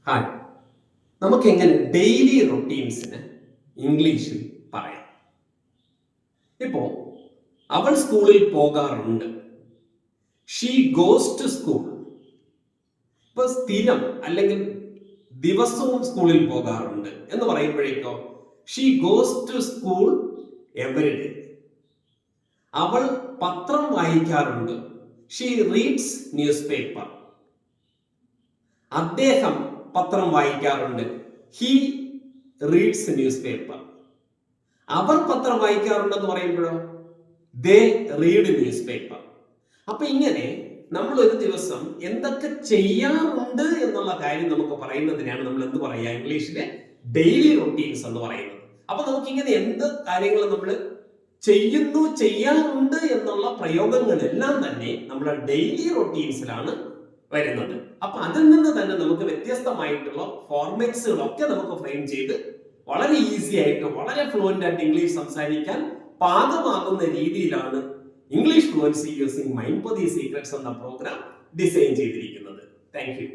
Hi, നമുക്കെങ്ങനെ daily റൊട്ടീൻസിന് ഇംഗ്ലീഷിൽ പറയാം? ഇപ്പോ അവൾ സ്കൂളിൽ പോകാറുണ്ട്. She goes to school. ഇപ്പൊ സ്ഥിരം അല്ലെങ്കിൽ ദിവസവും സ്കൂളിൽ പോകാറുണ്ട് എന്ന് പറയുമ്പോഴേക്കോ she goes to school every day. അവൾ പത്രം വായിക്കാറുണ്ട്. She reads newspaper. അദ്ദേഹം പത്രം വായിക്കാറുണ്ട്. He reads newspaper. അവർ പത്രം വായിക്കാറുണ്ടെന്ന് പറയുമ്പോഴോ ദേ റീഡ് ന്യൂസ് പേപ്പർ. അപ്പൊ ഇങ്ങനെ നമ്മൾ ഒരു ദിവസം എന്തൊക്കെ ചെയ്യാറുണ്ട് എന്നുള്ള കാര്യം നമുക്ക് പറയുന്നതിനാണ് നമ്മൾ എന്ത് പറയാ ഇംഗ്ലീഷിലെ ഡെയിലി റൊട്ടീൻസ് എന്ന് പറയുന്നത്. അപ്പൊ നമുക്കിങ്ങനെ എന്ത് കാര്യങ്ങൾ നമ്മൾ ചെയ്യുന്നു, ചെയ്യാറുണ്ട് എന്നുള്ള പ്രയോഗങ്ങളെല്ലാം തന്നെ നമ്മുടെ ഡെയിലി റൊട്ടീൻസിലാണ് വരുന്നത്. അപ്പൊ അതിൽ നിന്ന് തന്നെ നമുക്ക് വ്യത്യസ്തമായിട്ടുള്ള ഫോർമാറ്റ്സുകളൊക്കെ നമുക്ക് ഫ്രെയിം ചെയ്ത് വളരെ ഈസി ആയിട്ട് വളരെ ഫ്ലുവന്റ് ആയിട്ട് ഇംഗ്ലീഷ് സംസാരിക്കാൻ പാകമാകുന്ന രീതിയിലാണ് English fluency using mind for the secrets എന്ന പ്രോഗ്രാം ഡിസൈൻ ചെയ്തിരിക്കുന്നത്. Thank you.